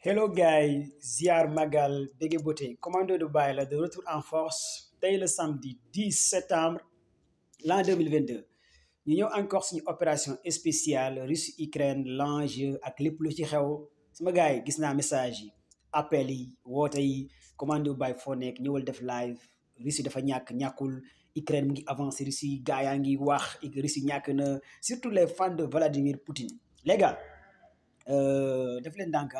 Hello guys, Ziar Magal, Bégué Beauté, commando de bail là, de retour en force. Tey le samedi 10 septembre l'an 2022 ñu ñëw encore suñu opération spéciale Russie-Ukraine l'enjeu ak lépp lu ci xew sama gars yi gis naa message yi appel yi woote yi commando bay foo nekk ñëwal def live. Russie dafa ñàkkul Ukraine mu ngi avancé. Russie gars yaa ngi wax Russie ñàkk na, surtout les fans de Vladimir Poutine. Les gars def leen ndànk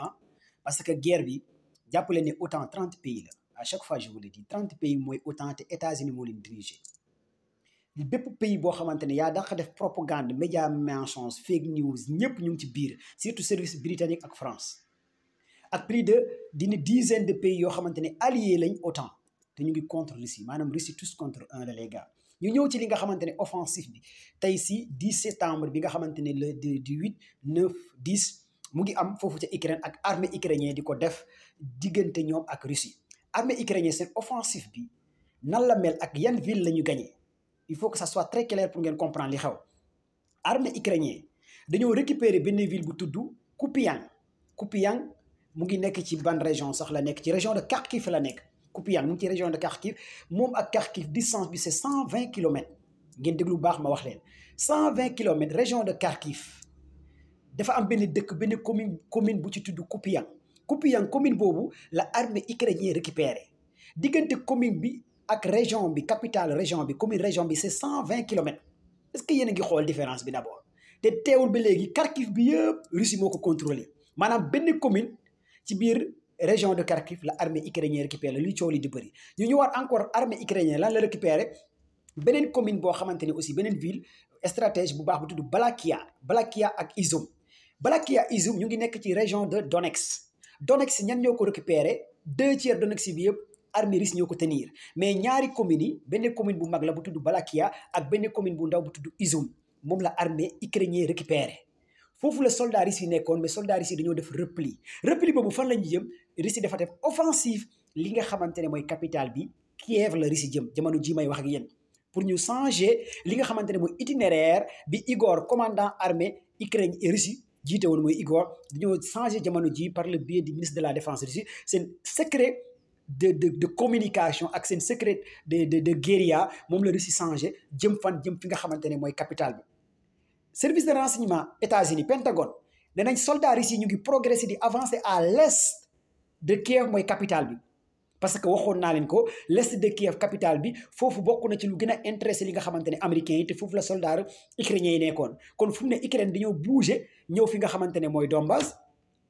parce que guerre bi jàppale ne autant 30 pays la à chaque fois je vous le dis 30 pays mooy autant te États-Unis moo leen dirigé bépp pays boo xamante ne yaa daq def propagande média mensonge fake news ñëpp ñu ngi ci biir, surtout service britannique ak France ak plus d'une dizaine de pays yoo xamante ne alliés lañ autant te ñu ngi contre Russie, maanaam Russie tous contre un la les gars. ñu ñëw ci li nga xamante ne offensif bi tey si 10 septembre bi nga xamante ne le du 8 9 10 mu ngi am foofu ca Ukraine ak armée ukrainien di ko def diggante ñoom ak Russie. Armée ukrainien seen offensif bi nan la mel ak yan ville la ñu gagné, il faut que ça soit très clair pour ngeen comprendre li xew. Armée ukrainien dañoo récupérer benn ville bu tudd Kupiang mu ngi nekk ci ban région sax la nekk, ci région de Kharkiv la nekk. Kupiang mu ngi ci région de Kharkiv, moom ak Kharkiv distance bi c'est 120 kilomètres. ngeen déglu baax ma wax leen 120 kilomètres région de Kharkiv. dafa am benn dëkk benn commune bu ci tudd Kupiang commune boobu la armée ukrainienne récupéré. diggante commune bi ak région bi capitale région bi commune région bi c'est 120 kilomètres. est-ce que yéen a ngi xool différence bi d'abord? te teewul ba léegi Kharkiv bi yëpp Russie moo ko contrôlé, maanaam benn commune ci biir région de Kharkiv la armée ukrainienne récupéré luy coow li di bëri. ñu ñëwaat encore armée ukrainienne lan la récupéré beneen commune boo xamante ne aussi beneen ville stratège bu baax bu tudd Balakia ak Izum. Balakia Izum ñu ngi nekk ci région de Donetsk ñan ñoo ko récupéré 2/3 Donetsk bi yëpp armée russe ñoo ko tenir, mais ñaari communes yi benn commune bu mag la bu tudd Balakia ak benn commune bu ndaw bu tudd Izum moom la armée ukrainienne récupéré. foofu la soldats russes yi nekkoon, mais soldats russes yi dañoo def repli boobu fan la ñu jëm. Russie dafa def offensive li nga xamante ne mooy capitale bi Kiev la Russie jëm jamono ji may wax ak yéen pour ñu changer li nga xamante ne mooy itinéraire bi Igor commandant armée Ukraine et Russie jiite woon mooy Igor. dañoo changé jamono ji par le biais du ministre de la défense Russie seen secret de communication ak seen secret de guérilla moom la Russie changé jëm fi nga xamante ne mooy capitale bi. service de renseignement États-Unis Pentagone nee nañ soldats russes yi ñu ngi progresser di avancer à l'est de Kiev mooy capitale bi, parce que waxoon naa leen ko l'est de Kiev capitale bi foofu bokk na ci lu gën a intéressé li nga xamante ne américains yi te foofu la soldats ukrainiens yi nekkoon. kon fu mu ne Ukraine dañoo bouger ñëw fi nga xamante ne mooy Donbass,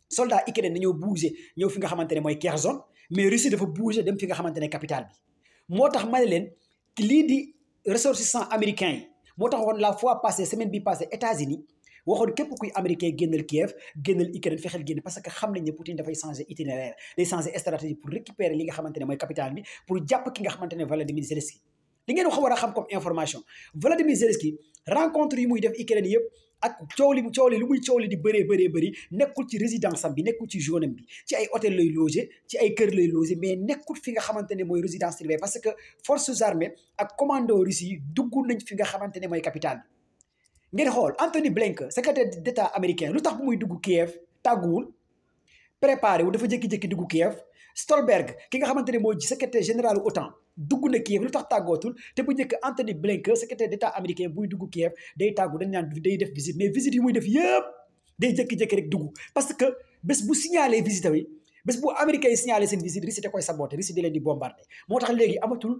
soldats ukrainiens dañoo bouger ñëw fi nga xamante ne mooy Kherson, mais Russie dafa bouger dem fi nga xamante ne capitale bi. moo tax ma ne leen lii di ressortissants américains yi moo tax woon la fois passée semaine bi passée États-Unis waxoon képp kuy américain génnal Kiev génnal Ukraine fexeel génn, parce que xam nañ ne Poutine dafay changer itinéraire day changer stratégie pour récupérer li nga xamante ne mooy capitale bi pour jàpp ki nga xamante ne Volodymyr Zelensky. li ngeen war a xam comme information, Volodymyr Zelensky rencontre yi muy def Ukraine yëpp ak coow li lu muy coow li di bëri nekkul ci résidence am bi, nekkul ci zone am bi, ci ay hôtel lay loger, ci ay kër lay loger, mais nekkul fi nga xamante ne mooy résidence privée, parce que forces armées ak commando russes yi dugg nañ fi nga xamante ne mooy capitale bi. ngeen xool Anthony Blinken secrétaire d'État américain lu tax bu muy dugg Kiev tàgguwul préparé wu, dafa jékki-jékki dugg Kiev. Stolberg ki nga xamante ne mooy secrétaire général OTAN dugg na Kiev lu tax tàggootul, te bu njëkk Anthony Blinken secrétaire d'État américain buy dugg Kiev day tàggu, dañ naan day def visite, mais visite yi muy def yëpp day jékki-jékki rek dugg, parce que bés bu signalé visite yi bés bu américain yi signalé seen visite Russie da koy saboté, Russie da leen di bombardé. moo tax léegi amatul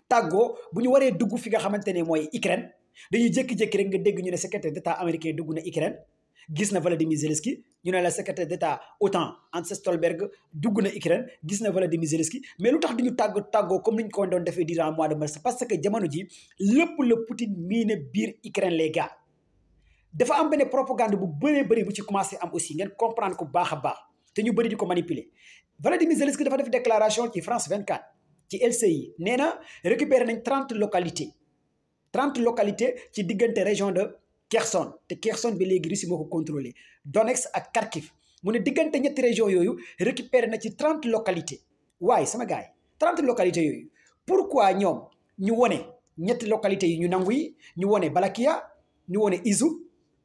tàggoo bu ñu waree dugg fi nga xamante ne mooy Ukraine dañuy jékki-jékki rek nga dégg ñu ne secrétaire d'État américain dugg na Ukraine, gis na Volodymyr Zelensky, ñu ne la secrétaire d'État OTAN Jens Stoltenberg dugg na Ukraine, gis na Volodymyr Zelensky. mais lu tax duñu tàggoo comme ni ñu ko doon defee durant mois de mars, parce que jamono ji lépp la Poutine miine biir Ukraine les gars. dafa am benn propagande bu bëri bu ci commencé am aussi, ngeen comprendre ko baax a baax te ñu bëri di ko manipuler. Volodymyr Zelensky dafa def déclaration ci France 24 ci LCI, nee na récupéré nañ 30 localités ci diggante région de Kherson, te Kherson bi léegi Russie moo ko contrôlé, Donetsk ak Kharkiv. mu ne diggante ñetti région yooyu récupéré na ci 30 localités. waaye sama gars yi 30 localités yooyu pourquoi ñoom ñu wone ñetti localités yi ñu nangu yi, ñu wone Balakia, ñu wone Izum,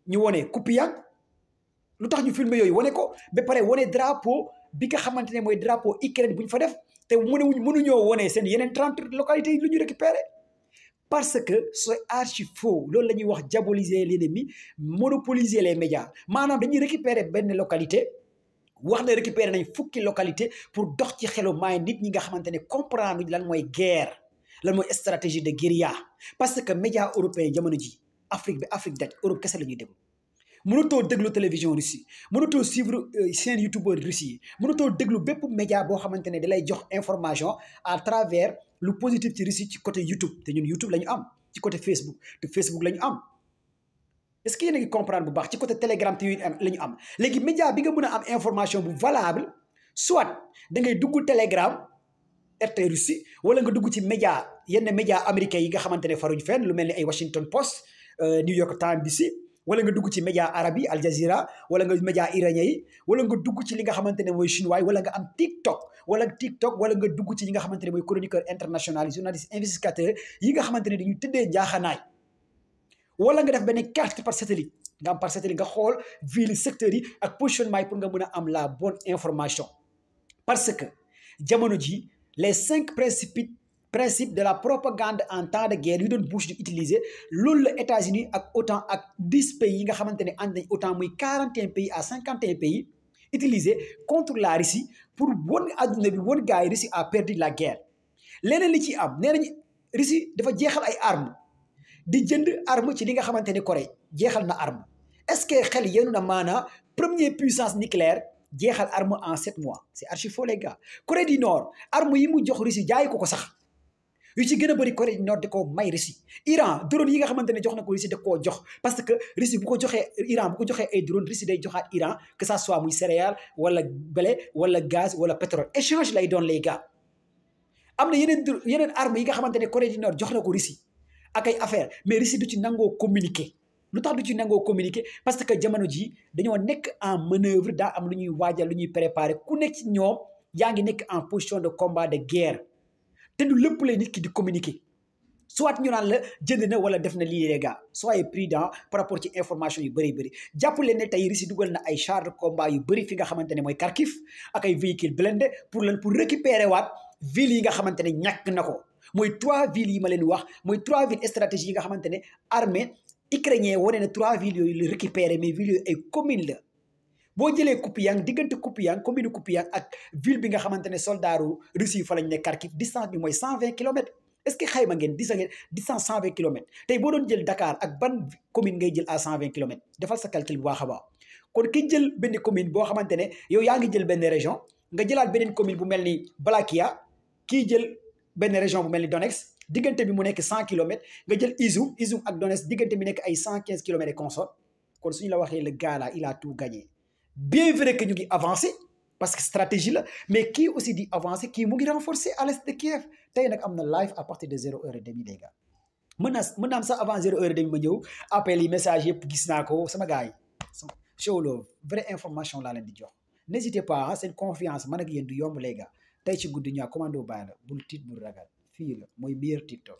ñu wone Kupiang, lu tax ñu filmer yooyu wane ko ba pare wane drapeau bi nga xamante ne mooy drapeau Ukraine bu ñu fa def te mënuñoo wane seen yeneen 30 localités yi lu ñu récupéré parce que c'est archi faux loolu la ñuy wax diaboliser l'ennemi monopoliser les médias maanaam dañuy récupérer benn localité wax na récupérer nañ fukki localité pour dox ci xelu maay nit ñi nga xamante ne comprendre lan mooy guerre lan mooy stratégie de guérilla parce que médias européens jamono ji Afrique bi Afrique daj Europe kese la ñuy déglu mënatoo déglu télévision Russie mënatoo suivre seen youtubeur Russie yi mënatoo déglu bépp média boo xamante ne da lay jox information à travers lu positif ci Russie ci côté YouTube te ñun YouTube la ñu am ci côté Facebook te Facebook la ñu am est-ce que yéen a ngi comprendre bu baax ci côté Telegram te la ñu am léegi média bi nga mën a am information bu valable soit da ngay dugg Telegram RT Russie wala nga dugg ci média yenn média américains yi nga xamante ne faruñ fenn lu mel ni ay Washington Post New York Times BC wala nga dugg ci média arabe yi Al Jazeera wala nga média iranien yi wala nga dugg ci li nga xamante ne mooy chinois wala nga am TikTok wala nga dugg ci ñi nga xamante ne mooy chroniqueur international journaliste investigateur yi nga xamante ne dañuy tëddee njaaxanaay wala nga def benn carte par satellite nga am par satellite nga xool ville secteurs yi ak positionnement yi pour nga mën a am la bonne information parce que jamono ji les 5 principes de la propagande en temps de guerre yu doon Bush di utiliser loolu la États-Unis ak OTAN ak 10 pays yi nga xamante ne ànd nañ OTAN muy 41 pays à 51 pays utiliser contre la Russie pour won adduna bi won gars yi Russie a perdu la guerre leneen li ci am nee nañ Russie dafa jeexal ay armes di jënd arme ci li nga xamante ne Corée jeexal na arme est-ce que xel yenu na maanaa première puissance nucléaire jeexal arme en 7 mois c'est archi faux les gars Corée du Nord arme yi mu jox Russie jaay ko sax yu ci gën a bëri Corée du Nord da koo may Russie Iran drone yi nga xamante ne jox na ko Russie da koo jox parce que Russie bu ko joxee Iran bu ko joxee ay drone Russie day joxaat Iran que ça soit muy céréales wala blé wala gaz wala pétrole échange lay doon les gars am na yeneen armes yi nga xamante ne Corée du Nord jox na ko Russie ak ay affaire mais Russie du ci nangoo communiquer lu tax du ci nangoo communiquer parce que jamono ji dañoo nekk en manœuvre daa am lu ñuy waajal lu ñuy préparer ku nekk ci ñoom yaa ngi nekk en position de combat de guerre te du lépp lay nit ki di communiquer soit ñu naan la jënd na wala def na lii les gars soyez prudent par rapport ci information yu bëri jàpp leen ne tey Russie dugal na ay chars de combat yu bëri fi nga xamante ne mooy Kharkiv ak ay véhicules blindés pour récupérer waat villes yi nga xamante ne ñàkk na ko mooy 3 villes yi ma leen wax mooy 3 villes stratégiques yi nga xamante ne armée ukrainien wane na 3 villes yooyu la récupérer mais villes yooyu ay communes la boo jëlee Kupiang diggante Kupiang commune Kupiang ak ville bi nga xamante ne soldaaru Russie fa lañ ne Kharkiv distance bi mooy 120 kilomètres est-ce que xayma ngeen distance 120 kilomètres tey boo doon jël Dakar ak ban commune ngay jël à 120 kilomètres defal sa calcul bu baax a baax kon ki jël benn commune boo xamante ne yow yaa ngi jël benn région nga jëlaat beneen commune bu mel ni Valaquia kii jël benn région bu mel ni Donetsk diggante bi mu nekk 100 kilomètres nga jël Izoum ak Donetsk diggante bi nekk ay 115 kilomètres et consort kon suñu la waxee le gars là il a tout gagné bien vrai que ñu ngi avancé parce que stratégie la mais kii aussi di avancé kii mu ngi renforcer à l'est de Kiev tey nag am na live à partir de 0h30 les gars mën naa am sax avant 0h30 ma ñëw appel yi message yëpp gis naa ko sama gars yi show love vraie information laa leen di jox n'hésitez pas seen confiance man ak yéen du yomb les gars tey ci guddi ñaa commando bàyyi la bul tiit bul ragal fii la mooy meilleur TikTok